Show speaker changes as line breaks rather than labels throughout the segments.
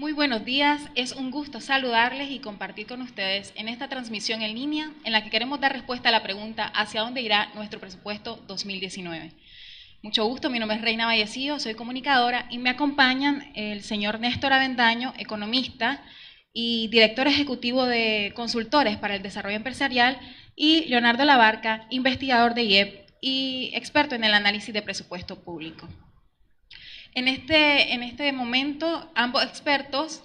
Muy buenos días, es un gusto saludarles y compartir con ustedes en esta transmisión en línea en la que queremos dar respuesta a la pregunta ¿hacia dónde irá nuestro presupuesto 2019? Mucho gusto, mi nombre es Reina Vallecillo, soy comunicadora y me acompañan el señor Néstor Avendaño, economista y director ejecutivo de Consultores para el Desarrollo Empresarial, y Leonardo Labarca, investigador de IEP y experto en el análisis de presupuesto público. En este momento, ambos expertos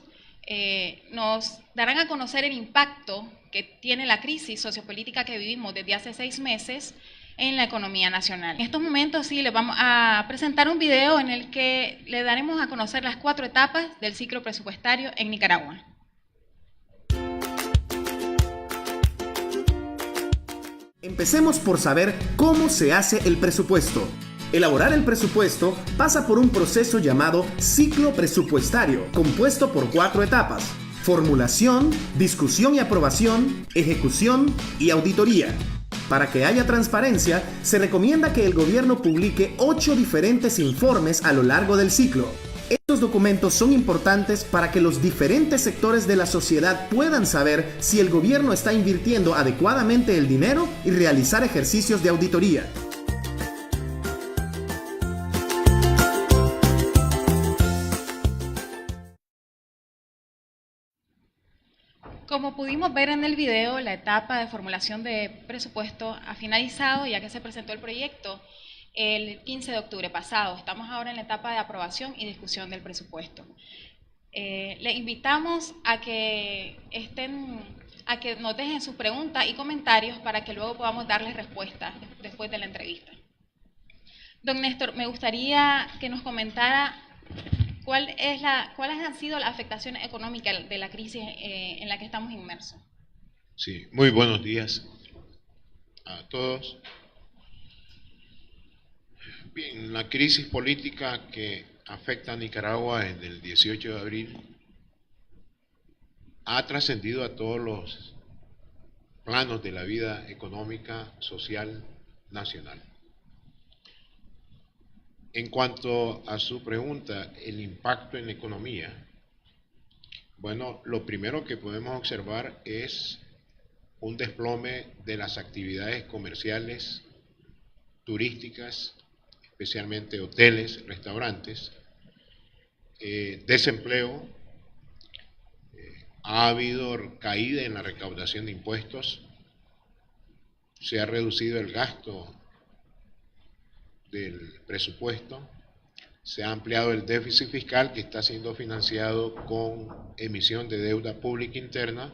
nos darán a conocer el impacto que tiene la crisis sociopolítica que vivimos desde hace 6 meses en la economía nacional. En estos momentos sí les vamos a presentar un video en el que le daremos a conocer las 4 etapas del ciclo presupuestario en Nicaragua.
Empecemos por saber cómo se hace el presupuesto. Elaborar el presupuesto pasa por un proceso llamado ciclo presupuestario, compuesto por 4 etapas: formulación, discusión y aprobación, ejecución y auditoría. Para que haya transparencia, se recomienda que el gobierno publique 8 diferentes informes a lo largo del ciclo. Estos documentos son importantes para que los diferentes sectores de la sociedad puedan saber si el gobierno está invirtiendo adecuadamente el dinero y realizar ejercicios de auditoría.
Como pudimos ver en el video, la etapa de formulación de presupuesto ha finalizado ya que se presentó el proyecto el 15 de octubre pasado. Estamos ahora en la etapa de aprobación y discusión del presupuesto. Le invitamos a que nos dejen sus preguntas y comentarios para que luego podamos darles respuesta después de la entrevista. Don Néstor, me gustaría que nos comentara cuáles han sido las afectaciones económicas de la crisis en la que estamos inmersos.
Sí, muy buenos días a todos. Bien, la crisis política que afecta a Nicaragua desde el 18 de abril ha trascendido a todos los planos de la vida económica, social, nacional. En cuanto a su pregunta, el impacto en la economía, bueno, lo primero que podemos observar es un desplome de las actividades comerciales, turísticas, especialmente hoteles, restaurantes, desempleo, ha habido caída en la recaudación de impuestos, se ha reducido el gasto del presupuesto, se ha ampliado el déficit fiscal que está siendo financiado con emisión de deuda pública interna.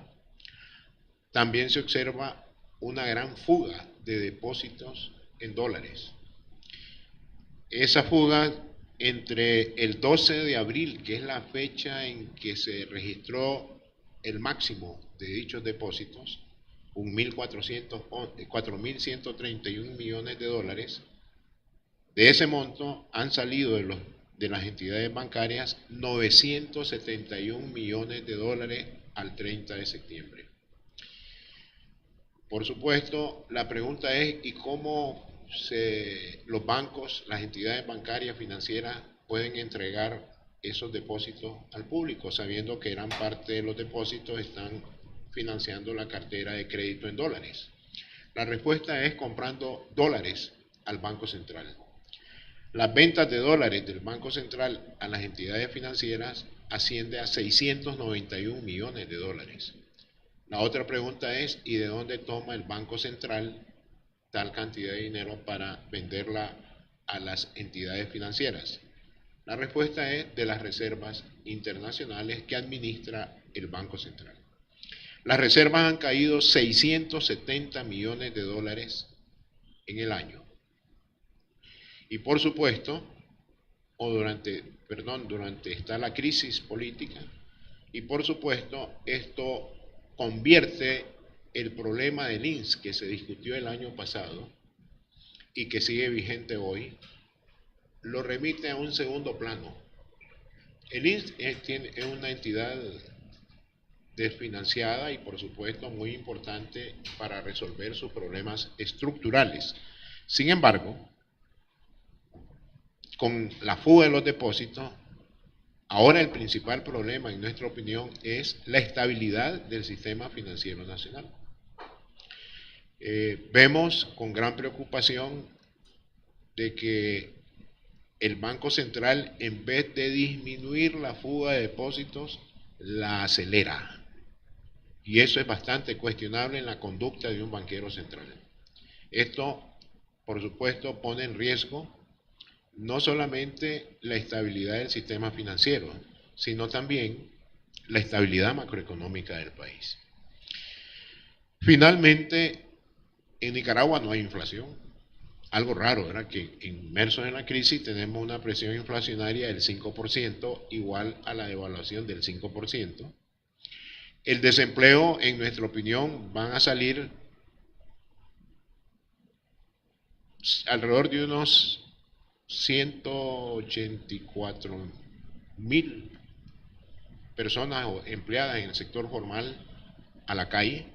También se observa una gran fuga de depósitos en dólares. Esa fuga entre el 12 de abril, que es la fecha en que se registró el máximo de dichos depósitos, 4.131 millones de dólares, de ese monto han salido de las entidades bancarias 971 millones de dólares al 30 de septiembre. Por supuesto, la pregunta es, ¿y cómo los bancos, las entidades bancarias financieras pueden entregar esos depósitos al público, sabiendo que gran parte de los depósitos están financiando la cartera de crédito en dólares? La respuesta es comprando dólares al Banco Central. Las ventas de dólares del Banco Central a las entidades financieras asciende a 691 millones de dólares. La otra pregunta es, ¿y de dónde toma el Banco Central tal cantidad de dinero para venderla a las entidades financieras? La respuesta es de las reservas internacionales que administra el Banco Central. Las reservas han caído 670 millones de dólares en el año. Y por supuesto, durante está la crisis política, y por supuesto esto convierte el problema del INS que se discutió el año pasado y que sigue vigente hoy, lo remite a un segundo plano. El INS es una entidad desfinanciada y por supuesto muy importante para resolver sus problemas estructurales. Sin embargo, con la fuga de los depósitos, Ahora el principal problema, en nuestra opinión, es la estabilidad del sistema financiero nacional. Vemos con gran preocupación de que el Banco Central, en vez de disminuir la fuga de depósitos, la acelera. Y eso es bastante cuestionable en la conducta de un banquero central. Esto, por supuesto, pone en riesgo no solamente la estabilidad del sistema financiero, sino también la estabilidad macroeconómica del país. Finalmente, en Nicaragua no hay inflación. Algo raro, ¿verdad? Que inmersos en la crisis tenemos una presión inflacionaria del 5%, igual a la devaluación del 5%. El desempleo, en nuestra opinión, van a salir alrededor de unos 184.000 personas empleadas en el sector formal a la calle.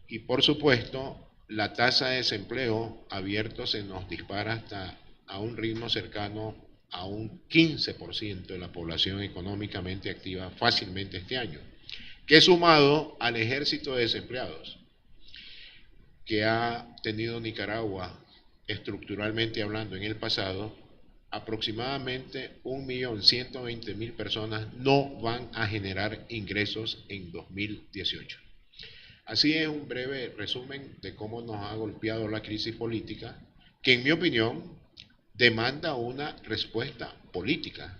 Y por supuesto, la tasa de desempleo abierto se nos dispara hasta a un ritmo cercano a un 15% de la población económicamente activa fácilmente este año, que sumado al ejército de desempleados que ha tenido Nicaragua estructuralmente hablando en el pasado, aproximadamente 1.120.000 personas no van a generar ingresos en 2018. Así es un breve resumen de cómo nos ha golpeado la crisis política, que en mi opinión demanda una respuesta política,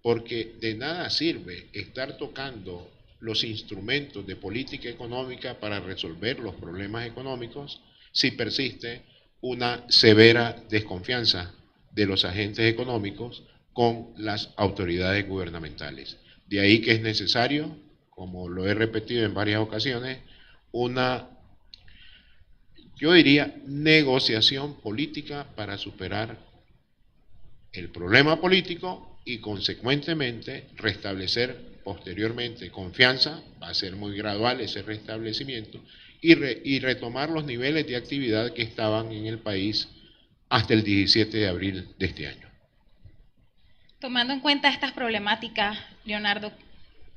porque de nada sirve estar tocando los instrumentos de política económica para resolver los problemas económicos si persiste una severa desconfianza de los agentes económicos con las autoridades gubernamentales. De ahí que es necesario, como lo he repetido en varias ocasiones, una, yo diría, negociación política para superar el problema político y consecuentemente restablecer posteriormente confianza, va a ser muy gradual ese restablecimiento, y retomar los niveles de actividad que estaban en el país hasta el 17 de abril de este año.
Tomando en cuenta estas problemáticas, Leonardo,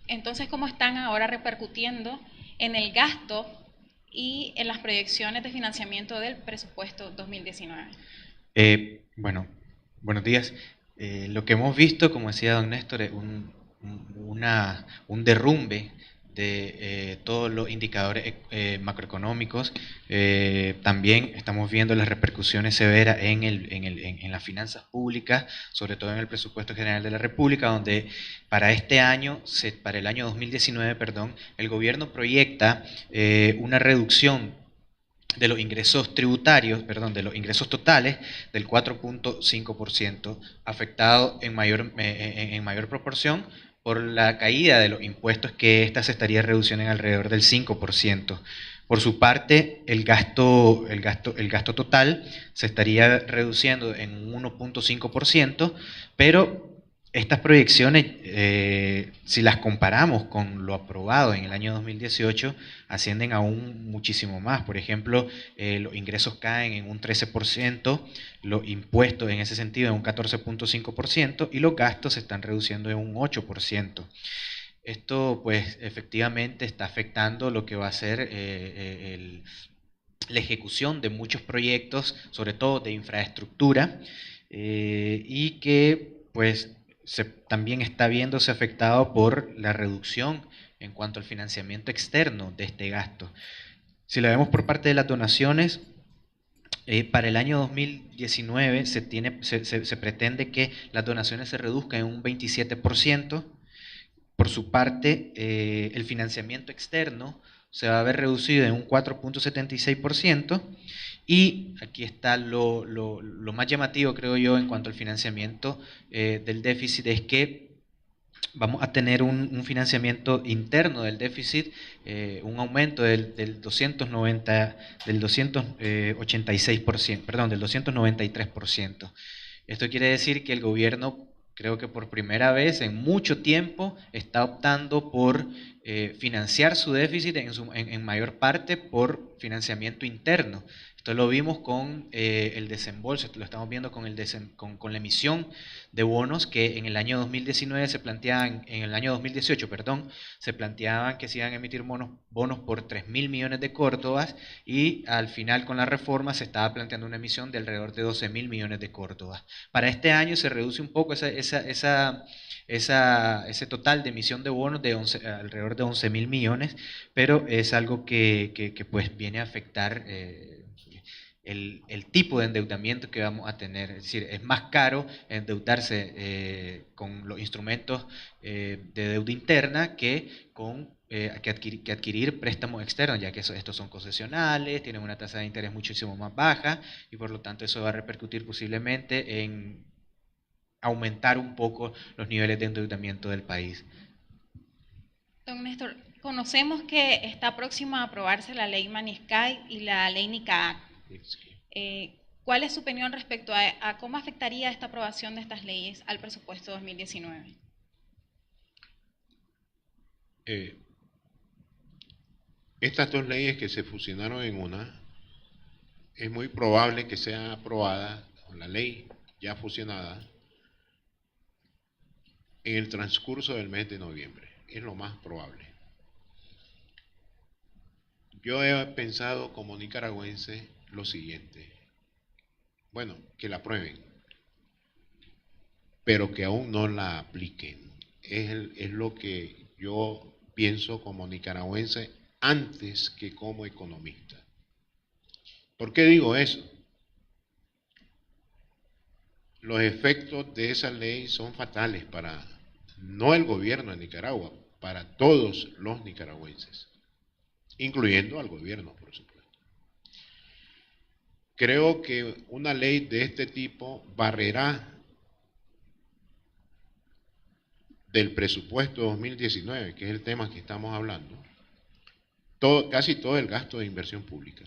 entonces, ¿cómo están ahora repercutiendo en el gasto y en las proyecciones de financiamiento del presupuesto 2019?
Bueno, buenos días. Lo que hemos visto, como decía don Néstor, es un derrumbe de todos los indicadores macroeconómicos. También estamos viendo las repercusiones severas en las finanzas públicas, sobre todo en el presupuesto general de la República, donde para este año, para el año 2019, perdón, el gobierno proyecta una reducción de los ingresos tributarios, perdón, de los ingresos totales del 4.5%, afectado en mayor proporción por la caída de los impuestos, que ésta se estaría reduciendo en alrededor del 5%. Por su parte, el gasto total se estaría reduciendo en un 1.5%, pero estas proyecciones, si las comparamos con lo aprobado en el año 2018, ascienden aún muchísimo más. Por ejemplo, los ingresos caen en un 13%, los impuestos en ese sentido en un 14.5% y los gastos se están reduciendo en un 8%. Esto, pues, efectivamente está afectando lo que va a ser la ejecución de muchos proyectos, sobre todo de infraestructura, y que, pues, también está viéndose afectado por la reducción en cuanto al financiamiento externo de este gasto. Si lo vemos por parte de las donaciones, para el año 2019 se pretende que las donaciones se reduzcan en un 27%. Por su parte, el financiamiento externo se va a ver reducido en un 4.76%, y aquí está lo más llamativo, creo yo, en cuanto al financiamiento del déficit, es que vamos a tener un financiamiento interno del déficit, un aumento del 293%. Esto quiere decir que el gobierno, creo que por primera vez en mucho tiempo, está optando por financiar su déficit en mayor parte por financiamiento interno. Esto lo vimos con el desembolso, lo estamos viendo con, con la emisión de bonos que en el año 2019 se planteaban, en el año 2018, perdón, se planteaban que se iban a emitir bonos por 3.000 millones de córdobas y al final con la reforma se estaba planteando una emisión de alrededor de 12.000 millones de córdobas. Para este año se reduce un poco ese total de emisión de bonos de alrededor de 11.000 millones, pero es algo que pues viene a afectar el tipo de endeudamiento que vamos a tener. Es decir, es más caro endeudarse con los instrumentos de deuda interna que adquirir préstamos externos, ya que estos son concesionales, tienen una tasa de interés muchísimo más baja y por lo tanto eso va a repercutir posiblemente en aumentar un poco los niveles de endeudamiento del país.
Don Néstor, conocemos que está próxima a aprobarse la ley Maniscay y la ley NICAAC. ¿Cuál es su opinión respecto a cómo afectaría esta aprobación de estas leyes al presupuesto 2019?
Estas dos leyes que se fusionaron en una, es muy probable que sea aprobada, la ley ya fusionada, en el transcurso del mes de noviembre. Es lo más probable. Yo he pensado como nicaragüense lo siguiente. Bueno, que la aprueben, pero que aún no la apliquen. Es lo que yo pienso como nicaragüense antes que como economista. ¿Por qué digo eso? Los efectos de esa ley son fatales para no el gobierno de Nicaragua, para todos los nicaragüenses, incluyendo al gobierno, por supuesto. Creo que una ley de este tipo barrerá del presupuesto 2019, que es el tema que estamos hablando, casi todo el gasto de inversión pública,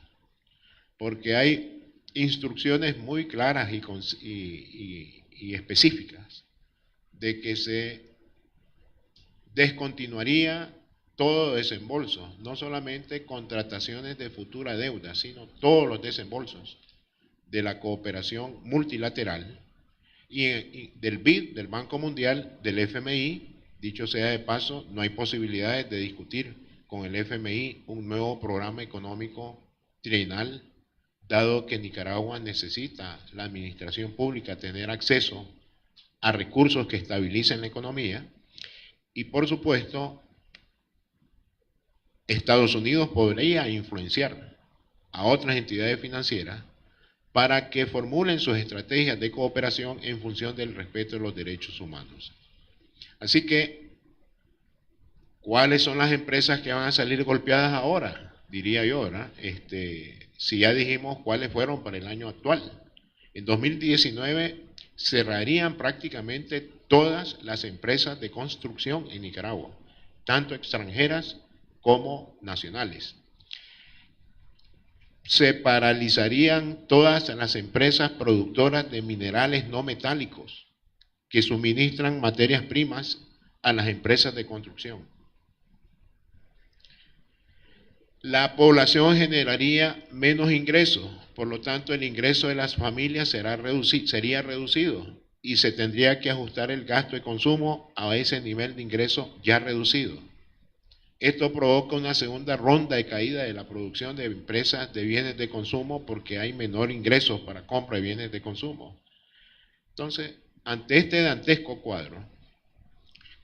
porque hay instrucciones muy claras y específicas de que se descontinuaría todo desembolso, no solamente contrataciones de futura deuda, sino todos los desembolsos de la cooperación multilateral y del BID, del Banco Mundial, del FMI. Dicho sea de paso, no hay posibilidades de discutir con el FMI un nuevo programa económico trienal, dado que Nicaragua necesita la administración pública tener acceso a recursos que estabilicen la economía. Y por supuesto, Estados Unidos podría influenciar a otras entidades financieras para que formulen sus estrategias de cooperación en función del respeto de los derechos humanos. Así que, ¿cuáles son las empresas que van a salir golpeadas ahora? Diría yo, ¿verdad? Si ya dijimos cuáles fueron para el año actual. En 2019 cerrarían prácticamente todas las empresas de construcción en Nicaragua, tanto extranjeras como nacionales. Se paralizarían todas las empresas productoras de minerales no metálicos que suministran materias primas a las empresas de construcción. La población generaría menos ingresos, por lo tanto el ingreso de las familias sería reducido y se tendría que ajustar el gasto de consumo a ese nivel de ingreso ya reducido. Esto provoca una segunda ronda de caída de la producción de empresas de bienes de consumo porque hay menor ingreso para compra de bienes de consumo. Entonces, ante este dantesco cuadro,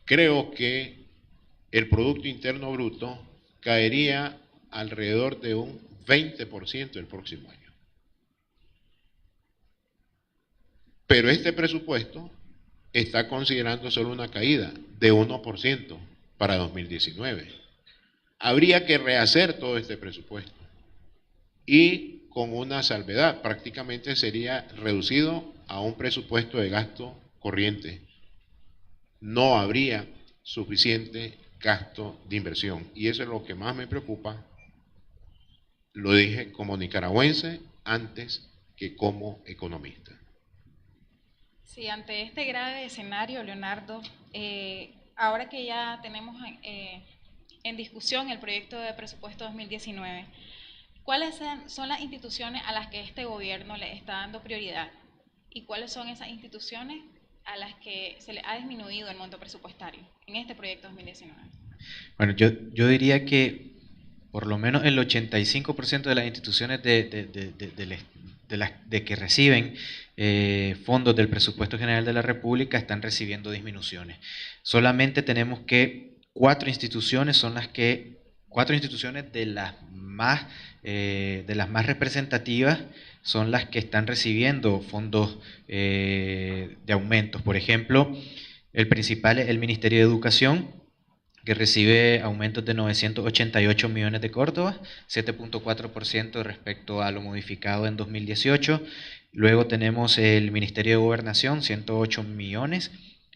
creo que el Producto Interno Bruto caería alrededor de un 20% el próximo año. Pero este presupuesto está considerando solo una caída de 1% para 2019. Habría que rehacer todo este presupuesto y con una salvedad, prácticamente sería reducido a un presupuesto de gasto corriente. No habría suficiente gasto de inversión y eso es lo que más me preocupa. Lo dije como nicaragüense antes que como economista.
Sí, ante este grave escenario, Leonardo, ahora que ya tenemos en en discusión el proyecto de presupuesto 2019, ¿cuáles son las instituciones a las que este gobierno le está dando prioridad? ¿Y cuáles son esas instituciones a las que se le ha disminuido el monto presupuestario en este proyecto 2019?
Bueno, yo diría que por lo menos el 85% de las instituciones de que reciben fondos del presupuesto general de la República están recibiendo disminuciones. Solamente tenemos que cuatro instituciones de las más representativas son las que están recibiendo fondos de aumentos. Por ejemplo, el principal es el Ministerio de Educación, que recibe aumentos de 988 millones de Córdoba, 7.4% respecto a lo modificado en 2018. Luego tenemos el Ministerio de Gobernación, 108 millones,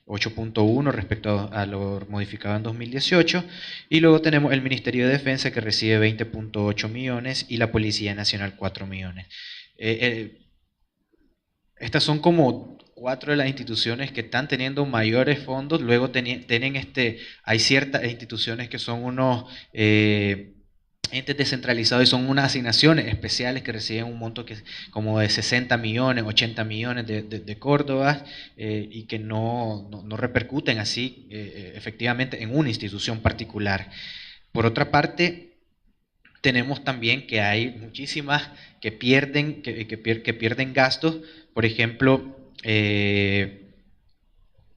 8.1 respecto a lo modificado en 2018. Y luego tenemos el Ministerio de Defensa, que recibe 20.8 millones, y la Policía Nacional, 4 millones. Estas son como cuatro de las instituciones que están teniendo mayores fondos. Luego hay ciertas instituciones que son unos entes descentralizados y son unas asignaciones especiales que reciben un monto que es como de 60 millones, 80 millones de Córdoba, y que no repercuten así efectivamente en una institución particular. Por otra parte, tenemos también que hay muchísimas que pierden gastos. Por ejemplo,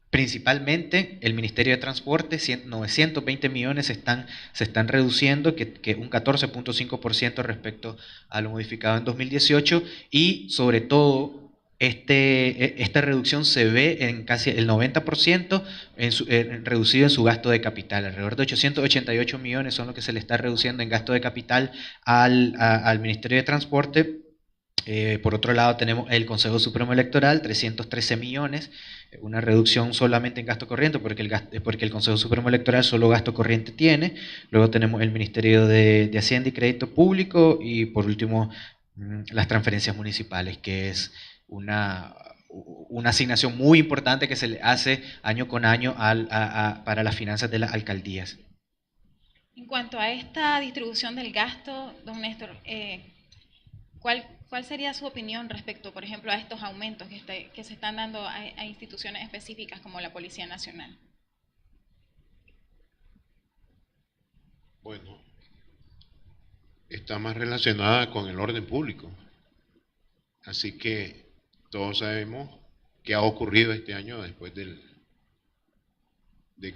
principalmente el Ministerio de Transporte, 920 millones se están reduciendo, que un 14.5% respecto a lo modificado en 2018, y sobre todo esta reducción se ve en casi el 90% reducido en su gasto de capital. Alrededor de 888 millones son lo que se le está reduciendo en gasto de capital al Ministerio de Transporte. Por otro lado tenemos el Consejo Supremo Electoral, 313 millones, una reducción solamente en gasto corriente, porque el Consejo Supremo Electoral solo gasto corriente tiene. Luego tenemos el Ministerio de Hacienda y Crédito Público, y por último las transferencias municipales, que es una asignación muy importante que se le hace año con año para las finanzas de las alcaldías.
En cuanto a esta distribución del gasto, don Néstor, ¿cuál sería su opinión respecto, por ejemplo, a estos aumentos que se están dando a instituciones específicas como la Policía Nacional?
Bueno, está más relacionada con el orden público. Así que todos sabemos qué ha ocurrido este año después de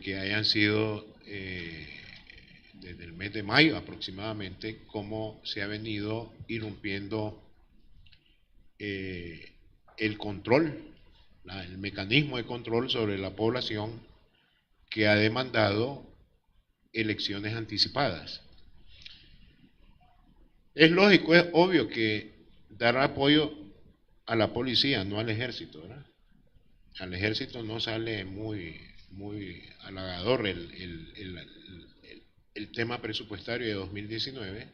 que hayan sido desde el mes de mayo aproximadamente, cómo se ha venido irrumpiendo el control, el mecanismo de control sobre la población, que ha demandado elecciones anticipadas. Es lógico, es obvio que dar apoyo a la policía, no al ejército, ¿verdad? Al ejército no sale muy halagador el tema presupuestario de 2019.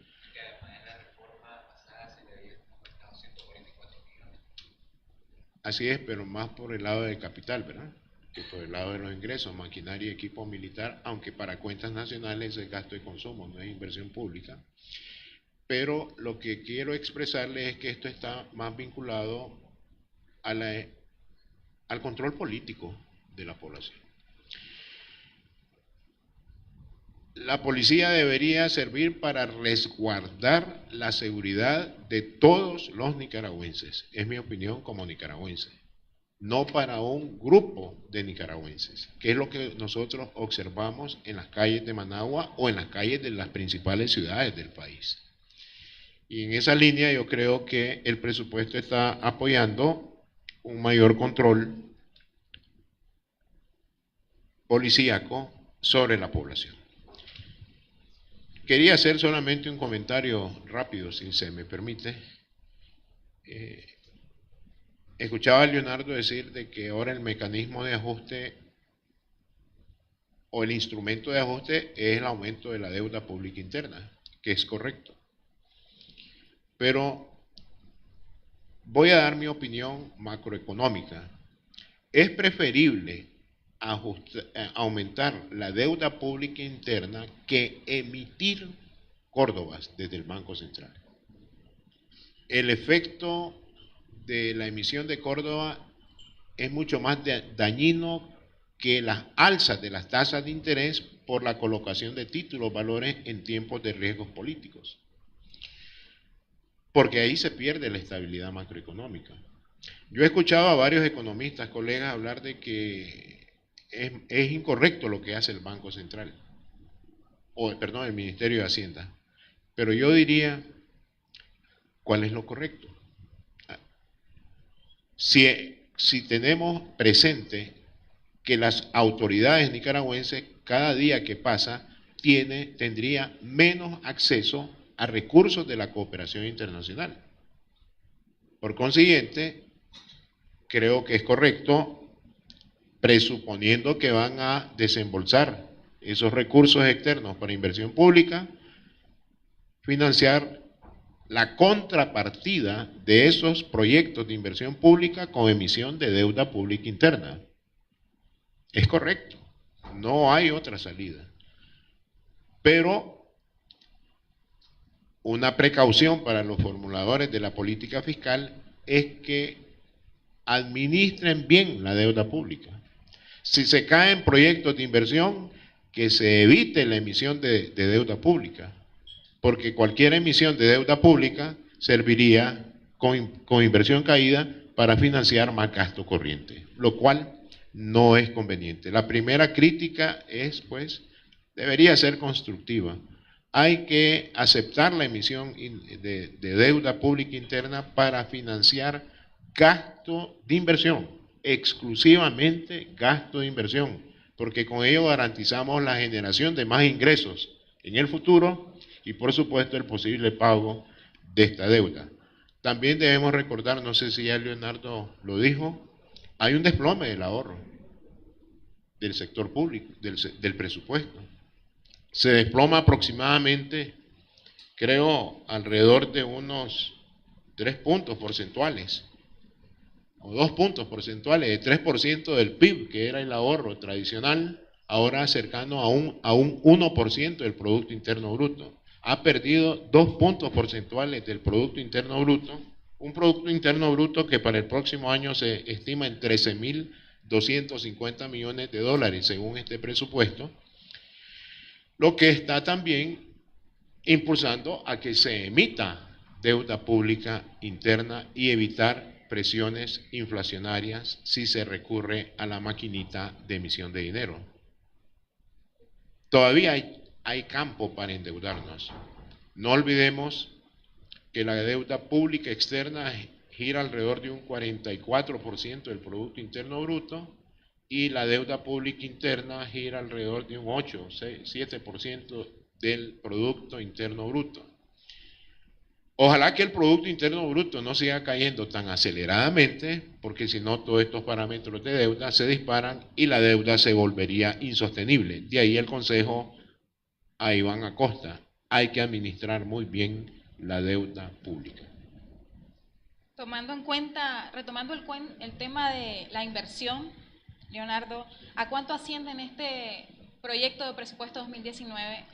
Así es, pero más por el lado del capital, ¿verdad? Que por el lado de los ingresos, maquinaria y equipo militar, aunque para cuentas nacionales es gasto de consumo, no es inversión pública. Pero lo que quiero expresarles es que esto está más vinculado al control político de la población. La policía debería servir para resguardar la seguridad de todos los nicaragüenses, es mi opinión como nicaragüense, no para un grupo de nicaragüenses, que es lo que nosotros observamos en las calles de Managua o en las calles de las principales ciudades del país. Y en esa línea yo creo que el presupuesto está apoyando un mayor control policíaco sobre la población. Quería hacer solamente un comentario rápido, si se me permite. Escuchaba a Leonardo decir de que ahora el mecanismo de ajuste o el instrumento de ajuste es el aumento de la deuda pública interna, que es correcto. Pero voy a dar mi opinión macroeconómica. Es preferible aumentar la deuda pública interna que emitir Córdobas desde el Banco Central. El efecto de la emisión de Córdoba es mucho más dañino que las alzas de las tasas de interés por la colocación de títulos valores en tiempos de riesgos políticos. Porque ahí se pierde la estabilidad macroeconómica. Yo he escuchado a varios economistas, colegas, hablar de que es incorrecto lo que hace el Banco Central, el Ministerio de Hacienda. Pero yo diría, ¿cuál es lo correcto? Si tenemos presente que las autoridades nicaragüenses, cada día que pasa, tendría menos acceso a recursos de la cooperación internacional. Por consiguiente, creo que es correcto, presuponiendo que van a desembolsar esos recursos externos para inversión pública, financiar la contrapartida de esos proyectos de inversión pública con emisión de deuda pública interna. Es correcto, no hay otra salida. Pero una precaución para los formuladores de la política fiscal es que administren bien la deuda pública. Si se caen proyectos de inversión, que se evite la emisión de deuda pública, porque cualquier emisión de deuda pública serviría con inversión caída para financiar más gasto corriente, lo cual no es conveniente. La primera crítica es, pues, debería ser constructiva. Hay que aceptar la emisión de deuda pública interna para financiar gasto de inversión, exclusivamente gasto de inversión, porque con ello garantizamos la generación de más ingresos en el futuro y por supuesto el posible pago de esta deuda. También debemos recordar, no sé si ya Leonardo lo dijo, hay un desplome del ahorro del sector público, del presupuesto. Se desploma aproximadamente, creo, alrededor de unos 3 puntos porcentuales, o 2 puntos porcentuales, de 3% del PIB, que era el ahorro tradicional, ahora cercano a un 1% del Producto Interno Bruto. Ha perdido 2 puntos porcentuales del Producto Interno Bruto, un Producto Interno Bruto que para el próximo año se estima en 13.250 millones de dólares, según este presupuesto, lo que está también impulsando a que se emita deuda pública interna y evitar presiones inflacionarias si se recurre a la maquinita de emisión de dinero. Todavía hay campo para endeudarnos. No olvidemos que la deuda pública externa gira alrededor de un 44% del Producto Interno Bruto y la deuda pública interna gira alrededor de un 8, 7% del Producto Interno Bruto. Ojalá que el Producto Interno Bruto no siga cayendo tan aceleradamente, porque si no todos estos parámetros de deuda se disparan y la deuda se volvería insostenible. De ahí el consejo a Iván Acosta, hay que administrar muy bien la deuda pública.
Tomando en cuenta, retomando el tema de la inversión, Leonardo, ¿a cuánto asciende en este proyecto de presupuesto 2019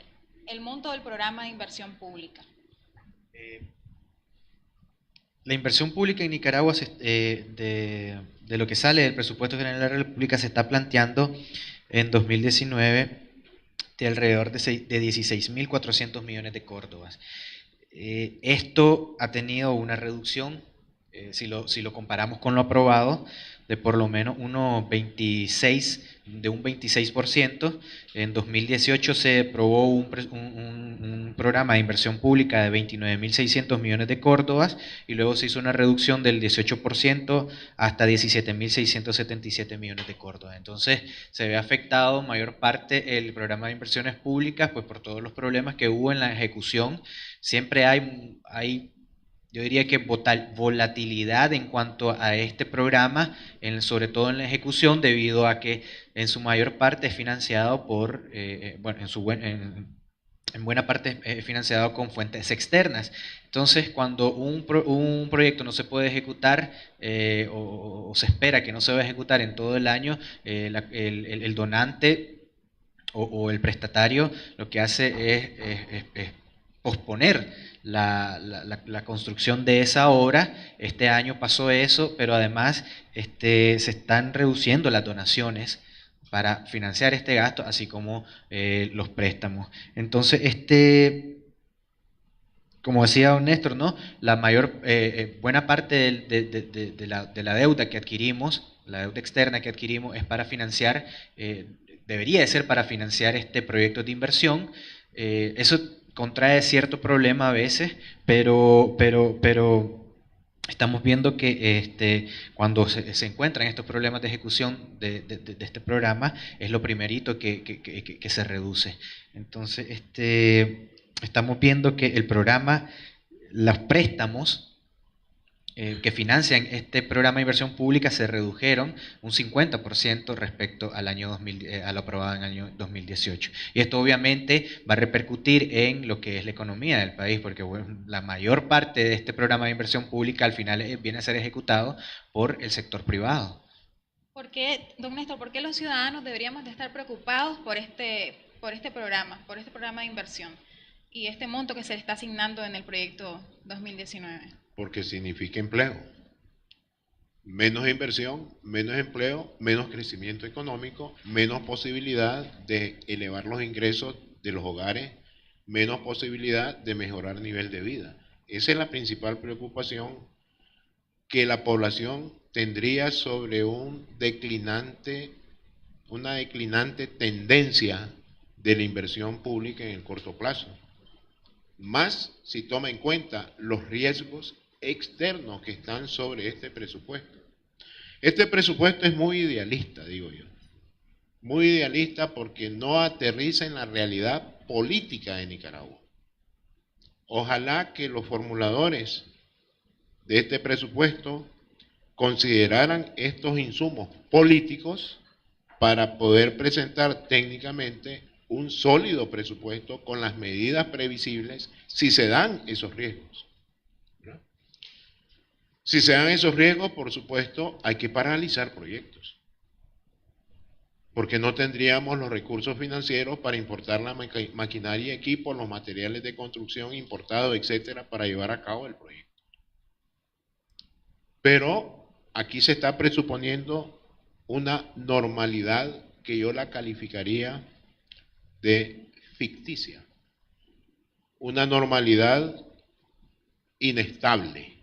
el monto del programa de inversión pública?
La inversión pública en Nicaragua, de lo que sale del presupuesto general de la República, se está planteando en 2019 de alrededor de 16.400 millones de córdobas. Esto ha tenido una reducción, si lo comparamos con lo aprobado, de por lo menos un 26%. En 2018 se aprobó un programa de inversión pública de 29.600 millones de córdobas y luego se hizo una reducción del 18% hasta 17.677 millones de córdobas. Entonces se ve afectado mayor parte el programa de inversiones públicas, pues por todos los problemas que hubo en la ejecución. Siempre hay yo diría que volatilidad en cuanto a este programa, sobre todo en la ejecución, debido a que en su mayor parte es financiado por, en buena parte financiado con fuentes externas. Entonces, cuando un proyecto no se puede ejecutar o se espera que no se va a ejecutar en todo el año, el donante o el prestatario lo que hace es posponer la construcción de esa obra. Este año pasó eso, pero además se están reduciendo las donaciones para financiar este gasto, así como los préstamos. Entonces, como decía don Néstor, ¿no? La mayor, buena parte de la deuda que adquirimos, la deuda externa que adquirimos, es para financiar, debería de ser para financiar este proyecto de inversión. Eso contrae cierto problema a veces, pero estamos viendo que cuando se encuentran estos problemas de ejecución de este programa, es lo primerito que se reduce. Entonces, estamos viendo que el programa, los préstamos que financian este programa de inversión pública se redujeron un 50% respecto al año 2000, a lo aprobado en el año 2018. Y esto obviamente va a repercutir en lo que es la economía del país, porque bueno, la mayor parte de este programa de inversión pública al final viene a ser ejecutado por el sector privado.
¿Por qué, don Néstor, por qué los ciudadanos deberíamos de estar preocupados por este programa de inversión y este monto que se le está asignando en el proyecto 2019?
Porque significa empleo. Menos inversión, menos empleo, menos crecimiento económico, menos posibilidad de elevar los ingresos de los hogares, menos posibilidad de mejorar el nivel de vida. Esa es la principal preocupación que la población tendría sobre una declinante tendencia de la inversión pública en el corto plazo. Más si toma en cuenta los riesgos externos que están sobre este presupuesto. Este presupuesto es muy idealista, digo yo. Muy idealista porque no aterriza en la realidad política de Nicaragua. Ojalá que los formuladores de este presupuesto consideraran estos insumos políticos para poder presentar técnicamente un sólido presupuesto con las medidas previsibles si se dan esos riesgos. Si se dan esos riesgos, por supuesto, hay que paralizar proyectos, porque no tendríamos los recursos financieros para importar la maquinaria y equipo, los materiales de construcción importados, etcétera, para llevar a cabo el proyecto. Pero aquí se está presuponiendo una normalidad que yo la calificaría de ficticia, una normalidad inestable.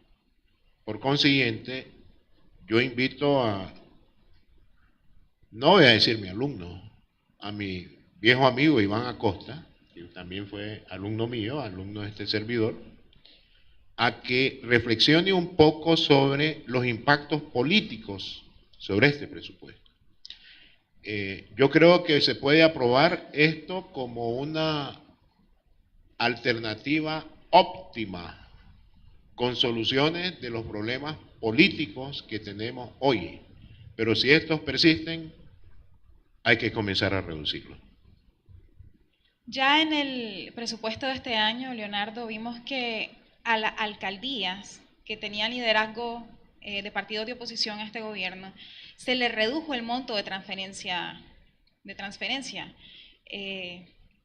Por consiguiente, yo invito no voy a decir mi alumno, a mi viejo amigo Iván Acosta, que también fue alumno mío, alumno de este servidor, a que reflexione un poco sobre los impactos políticos sobre este presupuesto. Yo creo que se puede aprobar esto como una alternativa óptima con soluciones de los problemas políticos que tenemos hoy. Pero si estos persisten, hay que comenzar a reducirlos.
Ya en el presupuesto de este año, Leonardo, vimos que a las alcaldías que tenían liderazgo de partidos de oposición a este gobierno, se le redujo el monto de transferencia.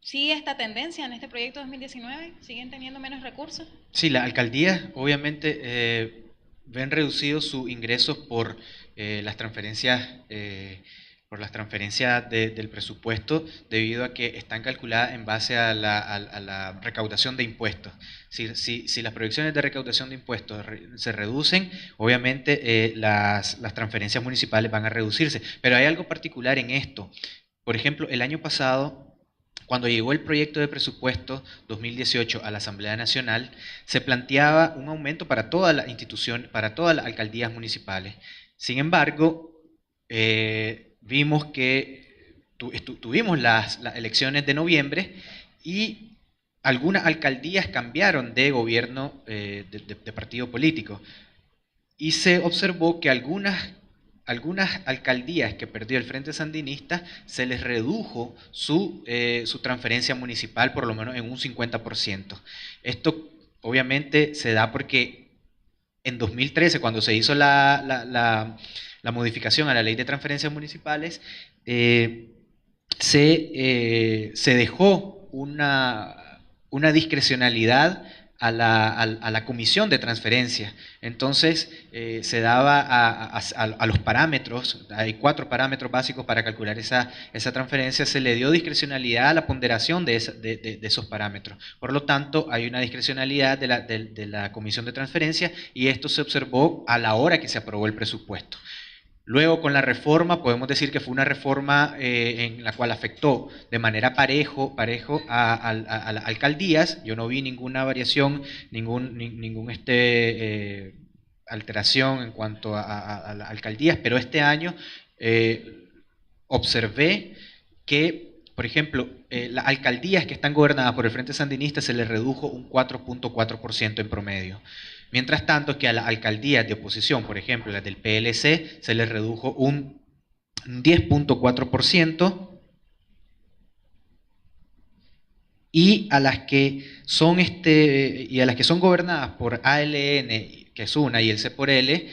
¿Sigue esta tendencia en este proyecto 2019? ¿Siguen teniendo menos recursos?
Sí, las alcaldías obviamente ven reducidos sus ingresos por las transferencias del presupuesto, debido a que están calculadas en base a la recaudación de impuestos. Si las proyecciones de recaudación de impuestos se reducen, obviamente las transferencias municipales van a reducirse. Pero hay algo particular en esto. Por ejemplo, el año pasado, cuando llegó el proyecto de presupuesto 2018 a la Asamblea Nacional, se planteaba un aumento para todas las instituciones, para todas las alcaldías municipales. Sin embargo, vimos que tuvimos las elecciones de noviembre y algunas alcaldías cambiaron de gobierno de partido político. Y se observó que algunas algunas alcaldías que perdió el Frente Sandinista se les redujo su transferencia municipal por lo menos en un 50%. Esto obviamente se da porque en 2013, cuando se hizo la modificación a la ley de transferencias municipales, se dejó una discrecionalidad a la comisión de transferencias. Entonces se daba a los parámetros, hay 4 parámetros básicos para calcular esa transferencia, se le dio discrecionalidad a la ponderación de esos parámetros. Por lo tanto, hay una discrecionalidad de la comisión de transferencias y esto se observó a la hora que se aprobó el presupuesto. Luego, con la reforma, podemos decir que fue una reforma en la cual afectó de manera parejo a las alcaldías. Yo no vi ninguna variación, ningún alteración en cuanto a las alcaldías, pero este año observé que, por ejemplo, las alcaldías que están gobernadas por el Frente Sandinista se les redujo un 4.4% en promedio. Mientras tanto que a las alcaldías de oposición, por ejemplo, las del PLC, se les redujo un 10.4%, y a las que son gobernadas por ALN, que es una, y el C por L,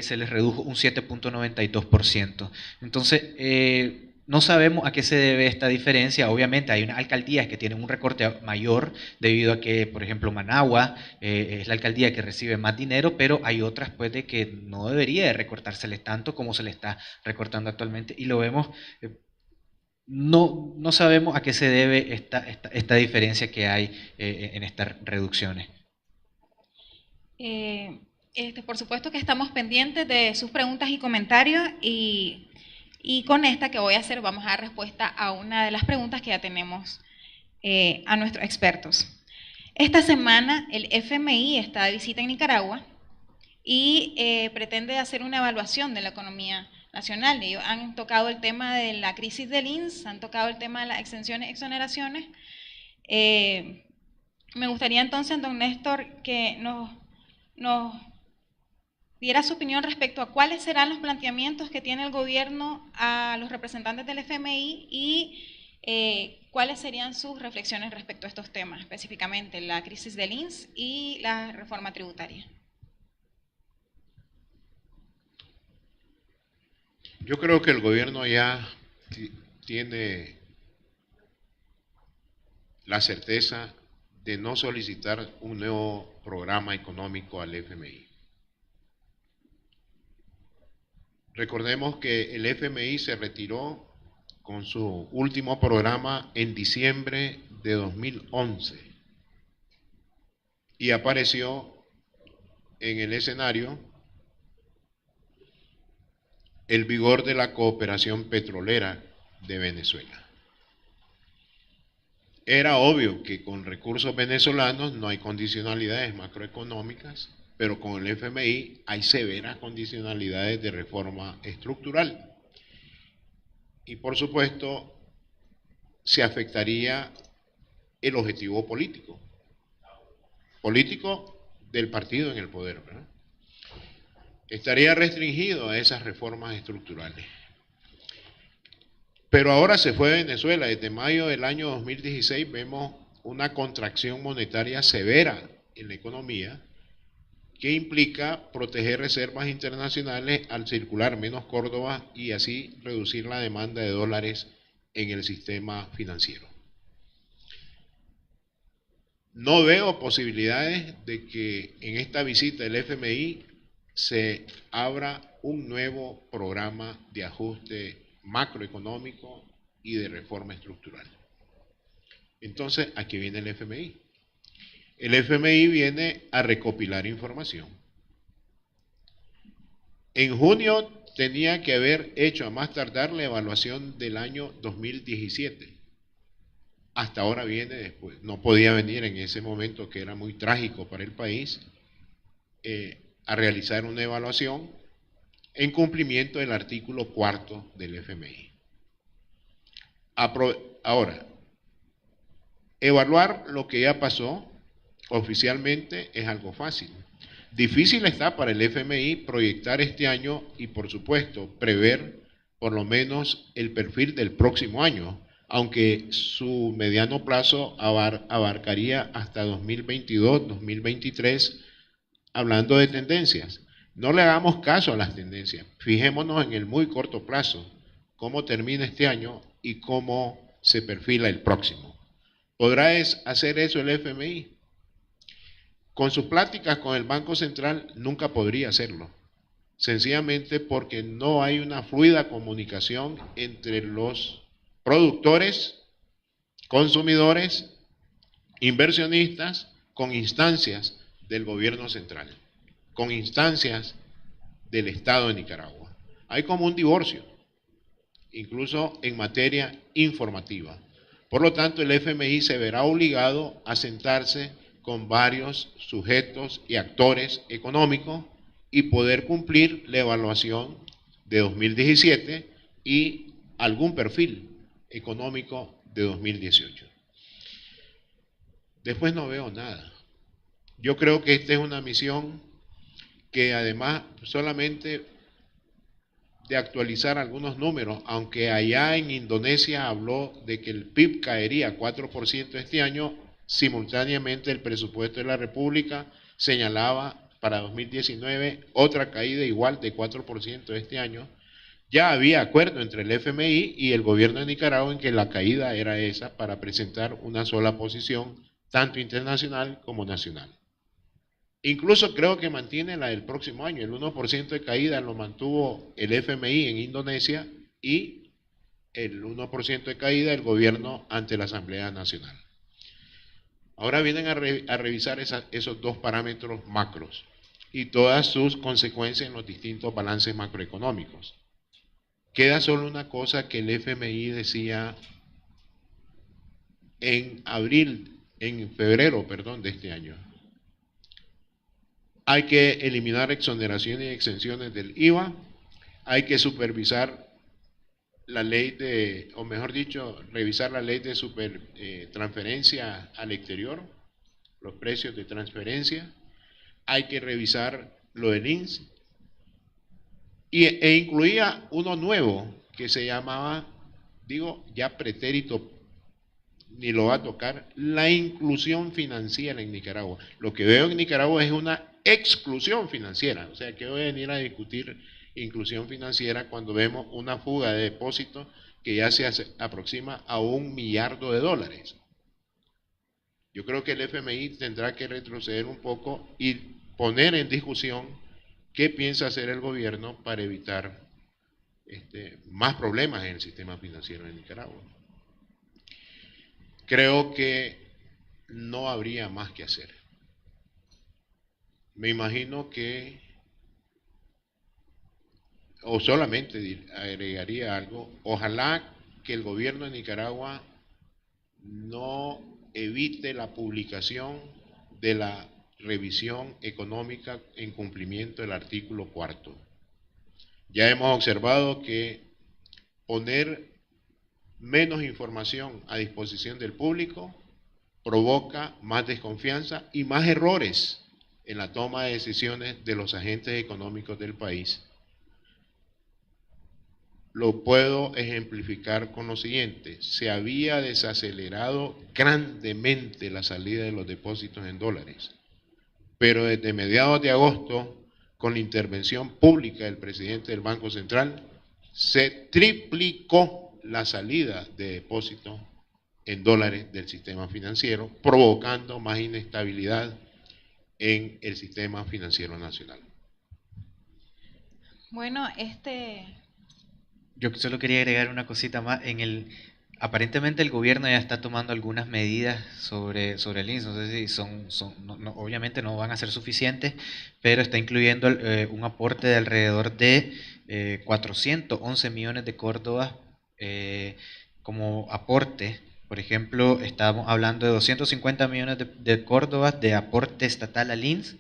se les redujo un 7.92%. Entonces, no sabemos a qué se debe esta diferencia. Obviamente hay unas alcaldías que tienen un recorte mayor debido a que, por ejemplo, Managua es la alcaldía que recibe más dinero, pero hay otras pues de que no debería de recortárseles tanto como se le está recortando actualmente, y lo vemos. No sabemos a qué se debe esta diferencia que hay en estas reducciones.
Por supuesto que estamos pendientes de sus preguntas y comentarios, y con esta que voy a hacer vamos a dar respuesta a una de las preguntas que ya tenemos a nuestros expertos. Esta semana el FMI está de visita en Nicaragua y pretende hacer una evaluación de la economía nacional. Ellos han tocado el tema de la crisis del INS, han tocado el tema de las exenciones y exoneraciones. Me gustaría entonces, don Néstor, que nos diera su opinión respecto a cuáles serán los planteamientos que tiene el gobierno a los representantes del FMI y cuáles serían sus reflexiones respecto a estos temas, específicamente la crisis del INS y la reforma tributaria.
Yo creo que el gobierno ya tiene la certeza de no solicitar un nuevo programa económico al FMI. Recordemos que el FMI se retiró con su último programa en diciembre de 2011 y apareció en el escenario el vigor de la cooperación petrolera de Venezuela. Era obvio que con recursos venezolanos no hay condicionalidades macroeconómicas, pero con el FMI hay severas condicionalidades de reforma estructural. Y por supuesto, se afectaría el objetivo político del partido en el poder, ¿verdad? Estaría restringido a esas reformas estructurales. Pero ahora se fue a Venezuela. Desde mayo del año 2016 vemos una contracción monetaria severa en la economía, que implica proteger reservas internacionales al circular menos Córdoba y así reducir la demanda de dólares en el sistema financiero. No veo posibilidades de que en esta visita del FMI se abra un nuevo programa de ajuste macroeconómico y de reforma estructural. Entonces, aquí viene el FMI. El FMI viene a recopilar información. En junio tenía que haber hecho a más tardar la evaluación del año 2017. Hasta ahora viene después. No podía venir en ese momento que era muy trágico para el país a realizar una evaluación en cumplimiento del artículo 4 del FMI. Ahora, evaluar lo que ya pasó oficialmente es algo fácil. Difícil está para el FMI proyectar este año y, por supuesto, prever por lo menos el perfil del próximo año, aunque su mediano plazo abarcaría hasta 2022, 2023, hablando de tendencias. No le hagamos caso a las tendencias, fijémonos en el muy corto plazo, cómo termina este año y cómo se perfila el próximo. ¿Podrá hacer eso el FMI? Con sus pláticas con el Banco Central nunca podría hacerlo, sencillamente porque no hay una fluida comunicación entre los productores, consumidores, inversionistas, con instancias del gobierno central, con instancias del Estado de Nicaragua. Hay como un divorcio, incluso en materia informativa. Por lo tanto, el FMI se verá obligado a sentarse con varios sujetos y actores económicos y poder cumplir la evaluación de 2017 y algún perfil económico de 2018. Después no veo nada. Yo creo que esta es una misión que además solamente de actualizar algunos números, aunque allá en Indonesia habló de que el PIB caería 4% este año, simultáneamente el presupuesto de la República señalaba para 2019 otra caída igual de 4% este año. Ya había acuerdo entre el FMI y el gobierno de Nicaragua en que la caída era esa para presentar una sola posición, tanto internacional como nacional. Incluso creo que mantiene la del próximo año, el 1% de caída lo mantuvo el FMI en Indonesia y el 1% de caída el gobierno ante la Asamblea Nacional. Ahora vienen a revisar esos dos parámetros macros y todas sus consecuencias en los distintos balances macroeconómicos. Queda solo una cosa que el FMI decía en febrero de este año. Hay que eliminar exoneraciones y exenciones del IVA, hay que supervisar la ley de, o mejor dicho, revisar la ley de transferencia al exterior, los precios de transferencia, hay que revisar lo del INS, e incluía uno nuevo que se llamaba, ya pretérito, ni lo va a tocar, la inclusión financiera en Nicaragua. Lo que veo en Nicaragua es una exclusión financiera, o sea que voy a venir a discutir inclusión financiera cuando vemos una fuga de depósitos que ya se aproxima a $1 millardo. Yo creo que el FMI tendrá que retroceder un poco y poner en discusión qué piensa hacer el gobierno para evitar más problemas en el sistema financiero de Nicaragua. Creo que no habría más que hacer. Me imagino que, o solamente agregaría algo, ojalá que el gobierno de Nicaragua no evite la publicación de la revisión económica en cumplimiento del artículo 4. Ya hemos observado que poner menos información a disposición del público provoca más desconfianza y más errores en la toma de decisiones de los agentes económicos del país. Lo puedo ejemplificar con lo siguiente: se había desacelerado grandemente la salida de los depósitos en dólares, pero desde mediados de agosto, con la intervención pública del presidente del Banco Central, se triplicó la salida de depósitos en dólares del sistema financiero, provocando más inestabilidad en el sistema financiero nacional.
Bueno,
Yo solo quería agregar una cosita más. Aparentemente el gobierno ya está tomando algunas medidas sobre el INS. No sé si obviamente no van a ser suficientes, pero está incluyendo un aporte de alrededor de 411 millones de córdobas como aporte. Por ejemplo, estamos hablando de 250 millones de córdobas de aporte estatal al INS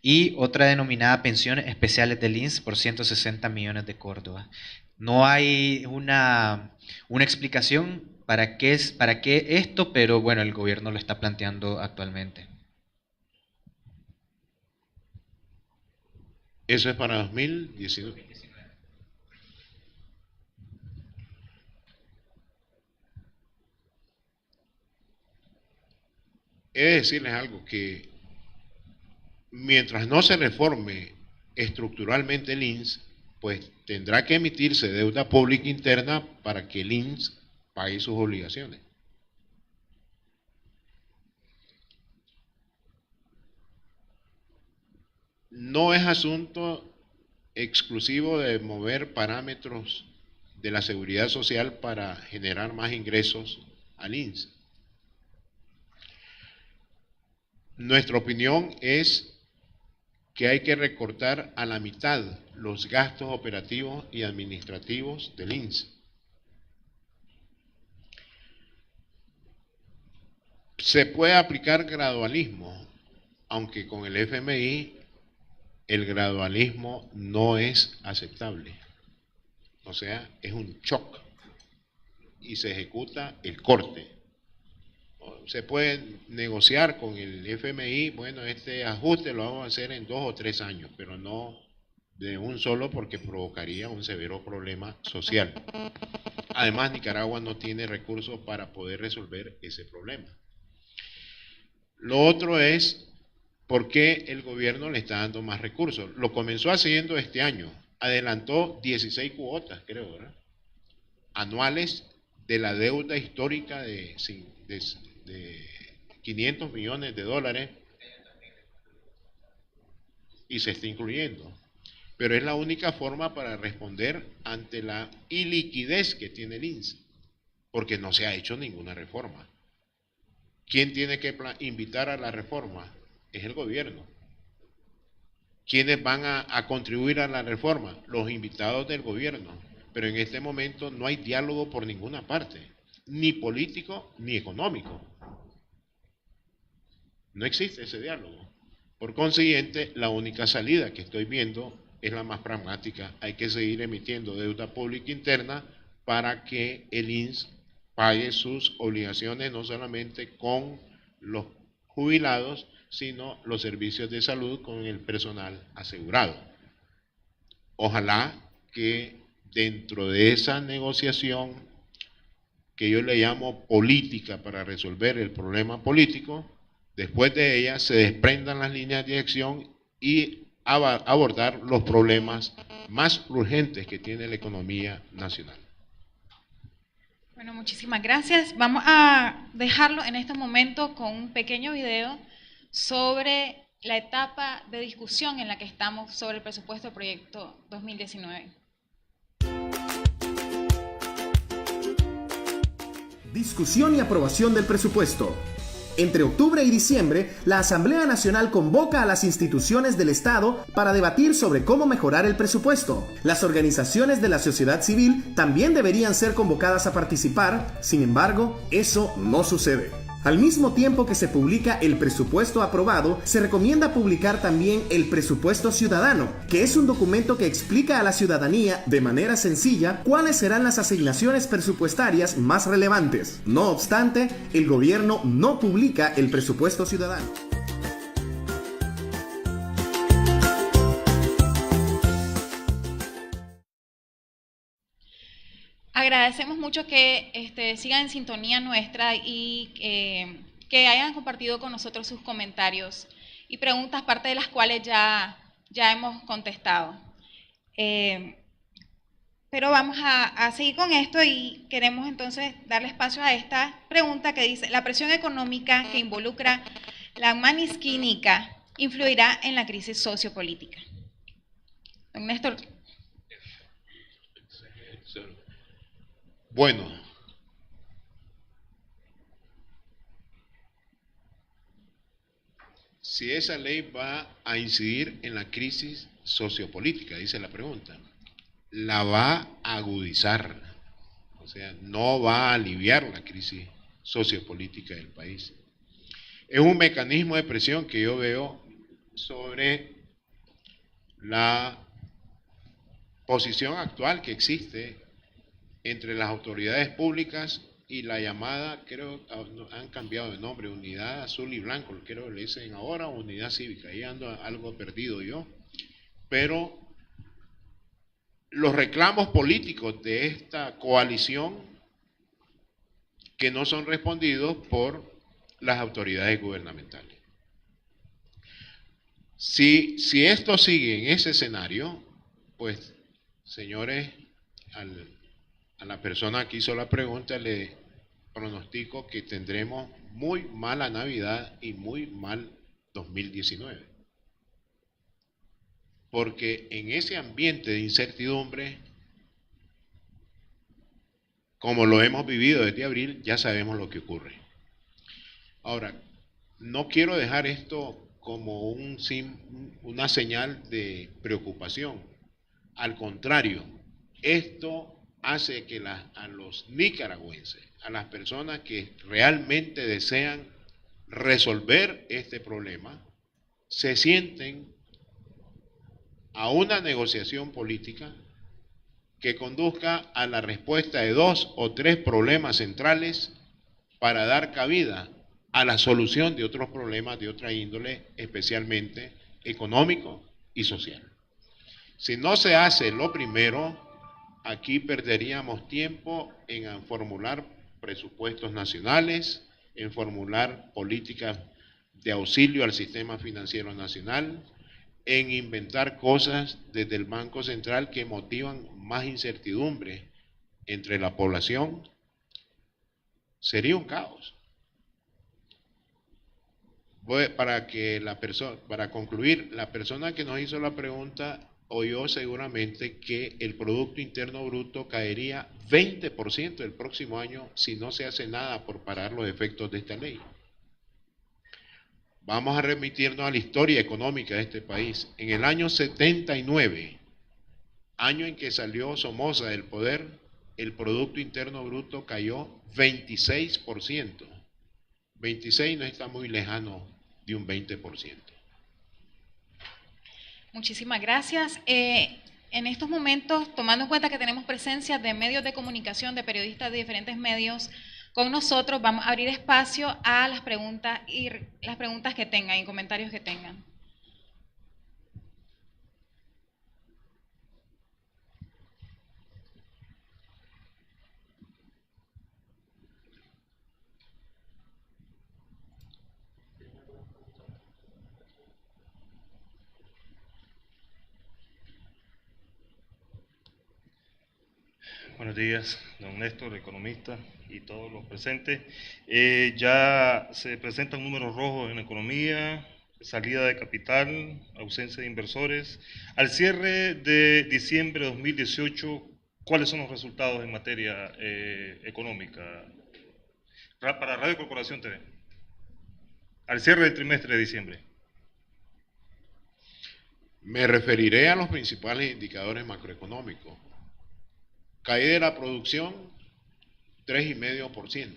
y otra denominada pensiones especiales del INS por 160 millones de córdobas. No hay una explicación para qué esto, pero bueno, el gobierno lo está planteando actualmente.
Eso es para 2019. He de decirles algo, que mientras no se reforme estructuralmente el INS, pues tendrá que emitirse deuda pública interna para que el INS pague sus obligaciones. No es asunto exclusivo de mover parámetros de la seguridad social para generar más ingresos al INS. Nuestra opinión es que hay que recortar a la mitad los gastos operativos y administrativos del INS. Se puede aplicar gradualismo, aunque con el FMI el gradualismo no es aceptable. O sea, es un shock y se ejecuta el corte. Se puede negociar con el FMI, bueno, este ajuste lo vamos a hacer en 2 o 3 años, pero no de un solo, porque provocaría un severo problema social. Además, Nicaragua no tiene recursos para poder resolver ese problema. Lo otro es, ¿por qué el gobierno le está dando más recursos? Lo comenzó haciendo este año, adelantó 16 cuotas, creo, ¿verdad?, anuales de la deuda histórica de 500 millones de dólares, y se está incluyendo. Pero es la única forma para responder ante la iliquidez que tiene el INS, porque no se ha hecho ninguna reforma. ¿Quién tiene que invitar a la reforma? Es el gobierno. ¿Quiénes van a contribuir a la reforma? Los invitados del gobierno. Pero en este momento no hay diálogo por ninguna parte, ni político ni económico. No existe ese diálogo. Por consiguiente, la única salida que estoy viendo es la más pragmática. Hay que seguir emitiendo deuda pública interna para que el INS pague sus obligaciones, no solamente con los jubilados, sino los servicios de salud con el personal asegurado. Ojalá que dentro de esa negociación, que yo le llamo política para resolver el problema político, después de ella se desprendan las líneas de acción y abordar los problemas más urgentes que tiene la economía nacional.
Bueno, muchísimas gracias. Vamos a dejarlo en este momento con un pequeño video sobre la etapa de discusión en la que estamos sobre el presupuesto del proyecto 2019.
Discusión y aprobación del presupuesto. Entre octubre y diciembre, la Asamblea Nacional convoca a las instituciones del Estado para debatir sobre cómo mejorar el presupuesto. Las organizaciones de la sociedad civil también deberían ser convocadas a participar, sin embargo, eso no sucede. Al mismo tiempo que se publica el presupuesto aprobado, se recomienda publicar también el presupuesto ciudadano, que es un documento que explica a la ciudadanía de manera sencilla cuáles serán las asignaciones presupuestarias más relevantes. No obstante, el gobierno no publica el presupuesto ciudadano.
Agradecemos mucho que sigan en sintonía nuestra y que hayan compartido con nosotros sus comentarios y preguntas, parte de las cuales ya hemos contestado. Pero vamos a seguir con esto y queremos entonces darle espacio a esta pregunta que dice: ¿la presión económica que involucra la manisquínica influirá en la crisis sociopolítica? Don Néstor.
Bueno, si esa ley va a incidir en la crisis sociopolítica, dice la pregunta, la va a agudizar, o sea, no va a aliviar la crisis sociopolítica del país. Es un mecanismo de presión que yo veo sobre la posición actual que existe entre las autoridades públicas y la llamada, creo, han cambiado de nombre, Unidad Azul y Blanco, creo que le dicen ahora, Unidad Cívica, ahí ando algo perdido yo, pero los reclamos políticos de esta coalición que no son respondidos por las autoridades gubernamentales. Si esto sigue en ese escenario, pues, señores, a la persona que hizo la pregunta le pronostico que tendremos muy mala Navidad y muy mal 2019. Porque en ese ambiente de incertidumbre, como lo hemos vivido desde abril, ya sabemos lo que ocurre. Ahora, no quiero dejar esto como una señal de preocupación. Al contrario, esto hace que a los nicaragüenses, a las personas que realmente desean resolver este problema, se sienten a una negociación política que conduzca a la respuesta de 2 o 3 problemas centrales para dar cabida a la solución de otros problemas de otra índole, especialmente económico y social. Si no se hace lo primero, aquí perderíamos tiempo en formular presupuestos nacionales, en formular políticas de auxilio al sistema financiero nacional, en inventar cosas desde el Banco Central que motivan más incertidumbre entre la población. Sería un caos. Para concluir, la persona que nos hizo la pregunta oyó seguramente que el Producto Interno Bruto caería 20% el próximo año si no se hace nada por parar los efectos de esta ley. Vamos a remitirnos a la historia económica de este país. En el año 79, año en que salió Somoza del poder, el Producto Interno Bruto cayó 26%. 26 no está muy lejano de un 20%.
Muchísimas gracias. En estos momentos, tomando en cuenta que tenemos presencia de medios de comunicación, de periodistas de diferentes medios con nosotros, vamos a abrir espacio a las preguntas que tengan y comentarios que tengan.
Buenos días, don Néstor, economista, y todos los presentes. Ya se presentan números rojos en la economía, salida de capital, ausencia de inversores. Al cierre de diciembre de 2018, ¿cuáles son los resultados en materia económica para Radio Corporación TV? Al cierre del trimestre de diciembre.
Me referiré a los principales indicadores macroeconómicos. Caída de la producción, 3,5%.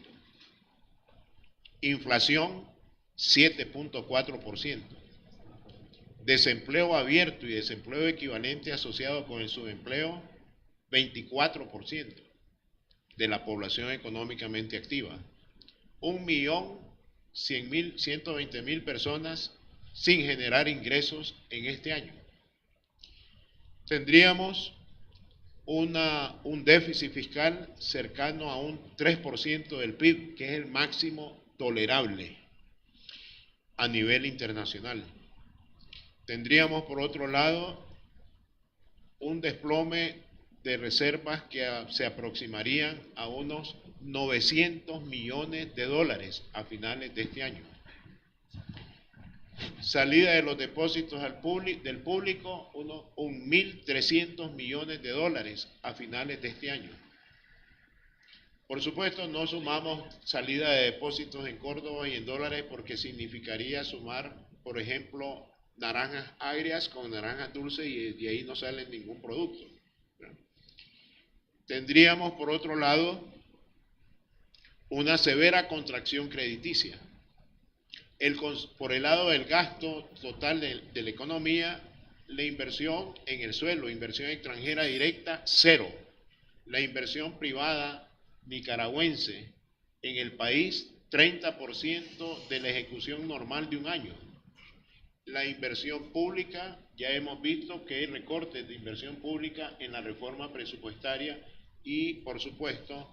Inflación, 7,4%. Desempleo abierto y desempleo equivalente asociado con el subempleo, 24% de la población económicamente activa. 1.120.000 personas sin generar ingresos en este año. Tendríamos un déficit fiscal cercano a un 3% del PIB, que es el máximo tolerable a nivel internacional. Tendríamos, por otro lado, un desplome de reservas que se aproximarían a unos 900 millones de dólares a finales de este año. Salida de los depósitos del público, unos 1.300 millones de dólares a finales de este año. Por supuesto, no sumamos salida de depósitos en Córdoba y en dólares porque significaría sumar, por ejemplo, naranjas agrias con naranjas dulces y de ahí no sale ningún producto. Tendríamos, por otro lado, una severa contracción crediticia. Por el lado del gasto total de la economía, la inversión en el suelo, inversión extranjera directa, 0. La inversión privada nicaragüense en el país, 30% de la ejecución normal de un año. La inversión pública ya hemos visto que hay recortes de inversión pública en la reforma presupuestaria y, por supuesto,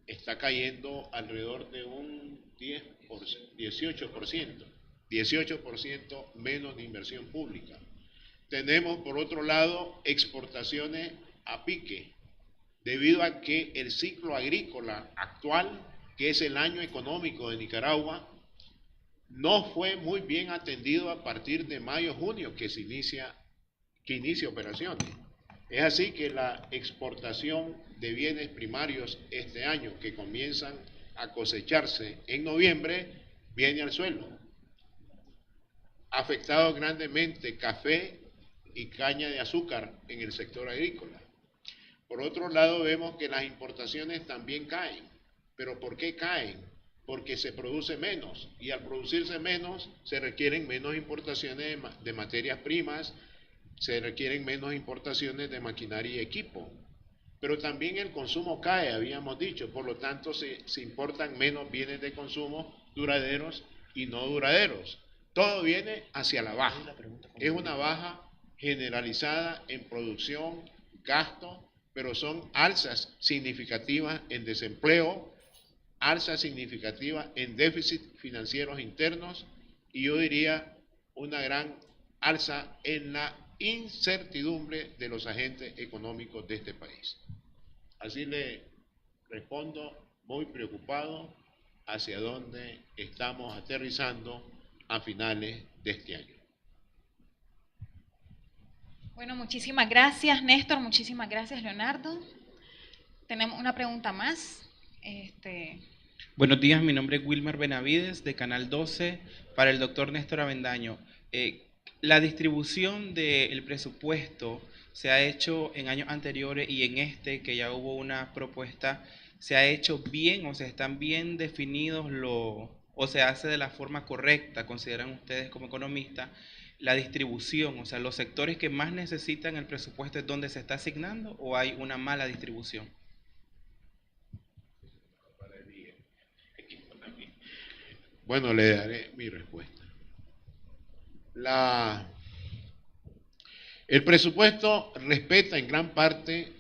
está cayendo alrededor de un 18% menos de inversión pública. Tenemos, por otro lado, exportaciones a pique, debido a que el ciclo agrícola actual, que es el año económico de Nicaragua, no fue muy bien atendido a partir de mayo-junio que inicia operaciones. Es así que la exportación de bienes primarios este año, que comienzan a cosecharse en noviembre, viene al suelo. Afectado grandemente café y caña de azúcar en el sector agrícola. Por otro lado, vemos que las importaciones también caen. ¿Pero por qué caen? Porque se produce menos, y al producirse menos se requieren menos importaciones de materias primas, se requieren menos importaciones de maquinaria y equipo. Pero también el consumo cae, habíamos dicho, por lo tanto se importan menos bienes de consumo duraderos y no duraderos. Todo viene hacia la baja. Es una baja generalizada en producción, gasto, pero son alzas significativas en desempleo, alzas significativas en déficit financieros internos y yo diría una gran alza en la incertidumbre de los agentes económicos de este país. Así le respondo, muy preocupado hacia dónde estamos aterrizando a finales de este año.
Bueno, muchísimas gracias, Néstor, muchísimas gracias, Leonardo. Tenemos una pregunta más.
Buenos días, mi nombre es Wilmer Benavides, de Canal 12, para el doctor Néstor Avendaño. La distribución del presupuesto se ha hecho en años anteriores y en este, que ya hubo una propuesta, ¿se ha hecho bien o se están bien definidos o se hace de la forma correcta, consideran ustedes como economistas, la distribución? O sea, los sectores que más necesitan el presupuesto es donde se está asignando o hay una mala distribución.
Bueno, le daré mi respuesta. El presupuesto respeta en gran parte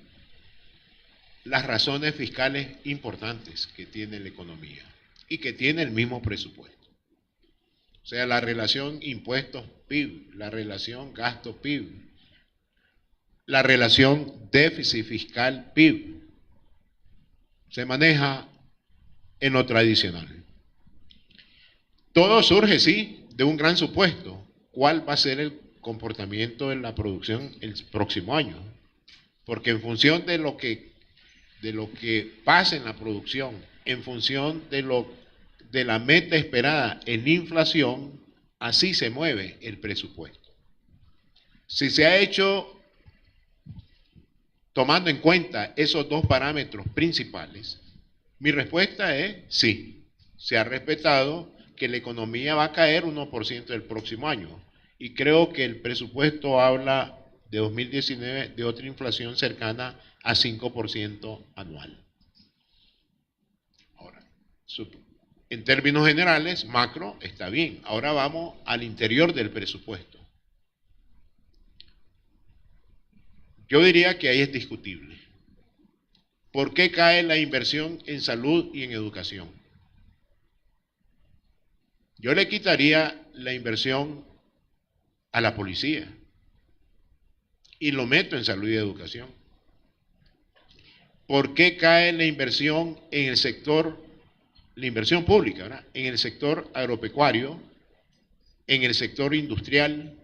las razones fiscales importantes que tiene la economía y que tiene el mismo presupuesto. O sea, la relación impuestos-PIB, la relación gasto-PIB, la relación déficit fiscal-PIB, se maneja en lo tradicional. Todo surge, sí, de un gran supuesto. ¿Cuál va a ser el comportamiento de la producción el próximo año? Porque en función de lo que pase en la producción, en función de la meta esperada en inflación, así se mueve el presupuesto. Si se ha hecho tomando en cuenta esos dos parámetros principales, mi respuesta es sí, se ha respetado que la economía va a caer 1% el próximo año. Y creo que el presupuesto habla de 2019 de otra inflación cercana a 5% anual. Ahora, en términos generales, macro está bien. Ahora vamos al interior del presupuesto. Yo diría que ahí es discutible. ¿Por qué cae la inversión en salud y en educación? Yo le quitaría la inversión a la policía y lo meto en salud y educación. ¿Por qué cae la inversión en el sector, la inversión pública, ¿verdad?, en el sector agropecuario, en el sector industrial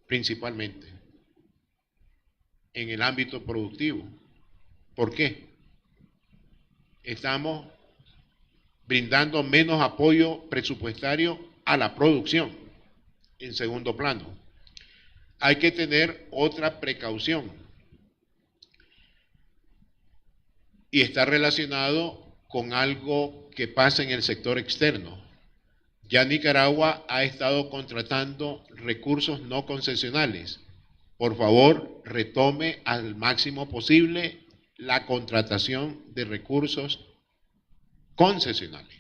principalmente, en el ámbito productivo? ¿Por qué? Estamos brindando menos apoyo presupuestario a la producción. En segundo plano, hay que tener otra precaución y está relacionado con algo que pasa en el sector externo. Ya Nicaragua ha estado contratando recursos no concesionales. Por favor, retome al máximo posible la contratación de recursos concesionales.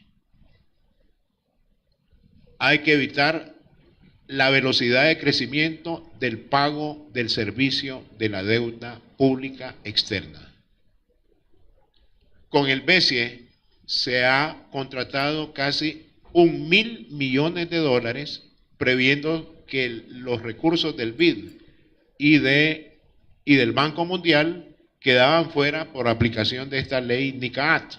Hay que evitar la velocidad de crecimiento del pago del servicio de la deuda pública externa. Con el BESIE se ha contratado casi 1.000 millones de dólares, previendo que los recursos del BID y del Banco Mundial quedaban fuera por aplicación de esta ley NICAAT.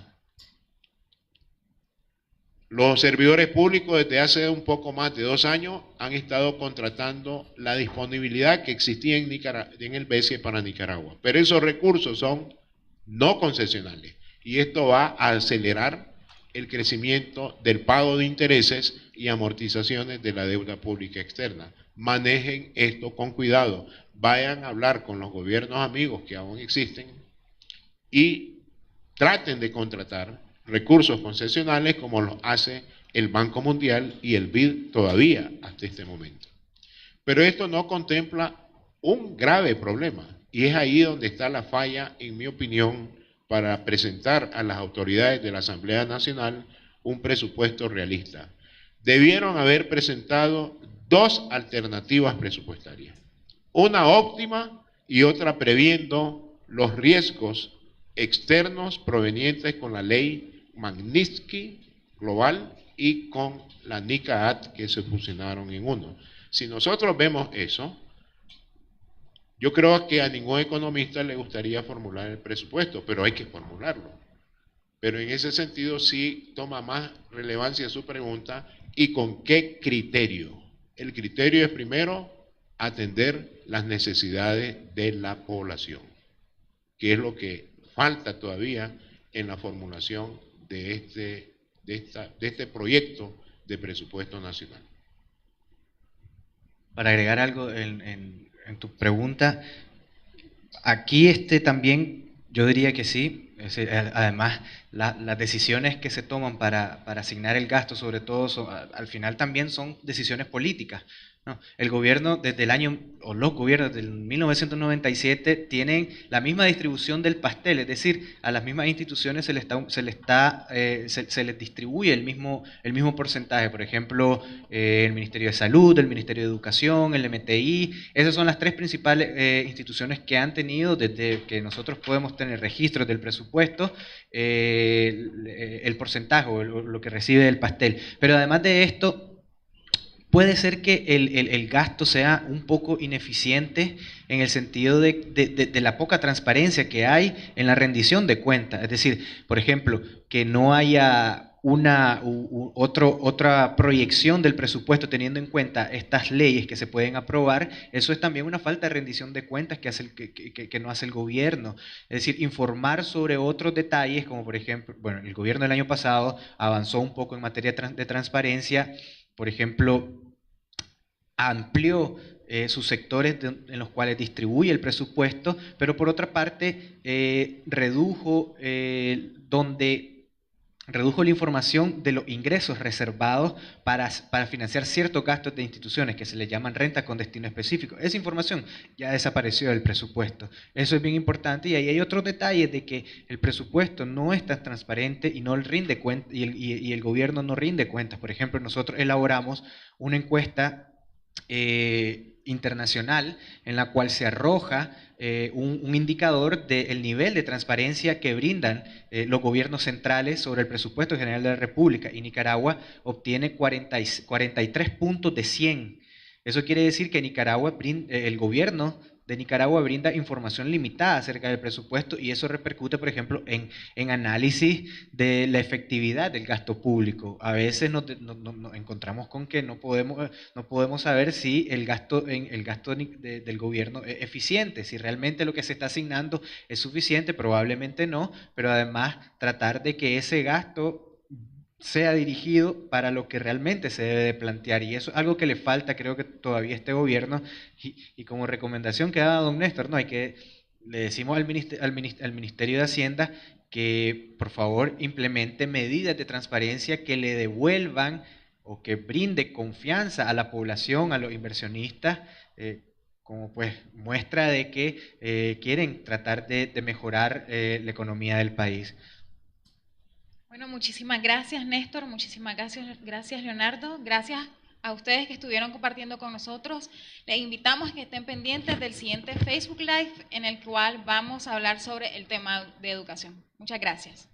Los servidores públicos desde hace un poco más de 2 años han estado contratando la disponibilidad que existía en el BESIE para Nicaragua, pero esos recursos son no concesionales y esto va a acelerar el crecimiento del pago de intereses y amortizaciones de la deuda pública externa. Manejen esto con cuidado, vayan a hablar con los gobiernos amigos que aún existen y traten de contratar recursos concesionales como lo hace el Banco Mundial y el BID todavía hasta este momento. Pero esto no contempla un grave problema y es ahí donde está la falla, en mi opinión, para presentar a las autoridades de la Asamblea Nacional un presupuesto realista. Debieron haber presentado 2 alternativas presupuestarias, una óptima y otra previendo los riesgos externos provenientes con la ley Magnitsky global y con la NICAAT que se fusionaron en uno. Si nosotros vemos eso, yo creo que a ningún economista le gustaría formular el presupuesto, pero hay que formularlo. Pero en ese sentido sí toma más relevancia su pregunta y con qué criterio. El criterio es primero atender las necesidades de la población, que es lo que falta todavía en la formulación de este proyecto de presupuesto nacional.
Para agregar algo en tu pregunta, aquí también yo diría que sí. Además, las decisiones que se toman para asignar el gasto, sobre todo, al final también son decisiones políticas, ¿no? El gobierno desde el año, o los gobiernos del 1997 tienen la misma distribución del pastel, es decir, a las mismas instituciones se les distribuye el mismo porcentaje. Por ejemplo, el Ministerio de Salud, el Ministerio de Educación, el MTI, esas son las 3 principales instituciones que han tenido, desde que nosotros podemos tener registros del presupuesto, el porcentaje o lo que recibe del pastel. Pero además de esto, puede ser que el gasto sea un poco ineficiente en el sentido de la poca transparencia que hay en la rendición de cuentas. Es decir, por ejemplo, que no haya otra proyección del presupuesto teniendo en cuenta estas leyes que se pueden aprobar. Eso es también una falta de rendición de cuentas que no hace el gobierno. Es decir, informar sobre otros detalles, como por ejemplo, bueno, el gobierno del año pasado avanzó un poco en materia de transparencia. Por ejemplo, amplió sus sectores en los cuales distribuye el presupuesto, pero por otra parte redujo la información de los ingresos reservados para financiar ciertos gastos de instituciones que se les llaman renta con destino específico. Esa información ya desapareció del presupuesto. Eso es bien importante, y ahí hay otros detalles de que el presupuesto no es tan transparente y no rinde cuenta, y el gobierno no rinde cuentas. Por ejemplo, nosotros elaboramos una encuesta internacional en la cual se arroja un indicador del nivel de transparencia que brindan los gobiernos centrales sobre el presupuesto general de la República, y Nicaragua obtiene 43 puntos de 100. Eso quiere decir que el gobierno de Nicaragua brinda información limitada acerca del presupuesto, y eso repercute, por ejemplo, en análisis de la efectividad del gasto público. A veces nos encontramos con que no podemos saber si el gasto del gobierno es eficiente, si realmente lo que se está asignando es suficiente. Probablemente no, pero además tratar de que ese gasto sea dirigido para lo que realmente se debe de plantear, y eso es algo que le falta, creo que todavía a este gobierno, y como recomendación que ha dado don Néstor, ¿no? Le decimos al Ministerio de Hacienda que por favor implemente medidas de transparencia que le devuelvan o que brinde confianza a la población, a los inversionistas, como pues muestra de que quieren tratar de mejorar la economía del país.
Bueno, muchísimas gracias, Néstor, muchísimas gracias, Leonardo, gracias a ustedes que estuvieron compartiendo con nosotros. Les invitamos a que estén pendientes del siguiente Facebook Live en el cual vamos a hablar sobre el tema de educación. Muchas gracias.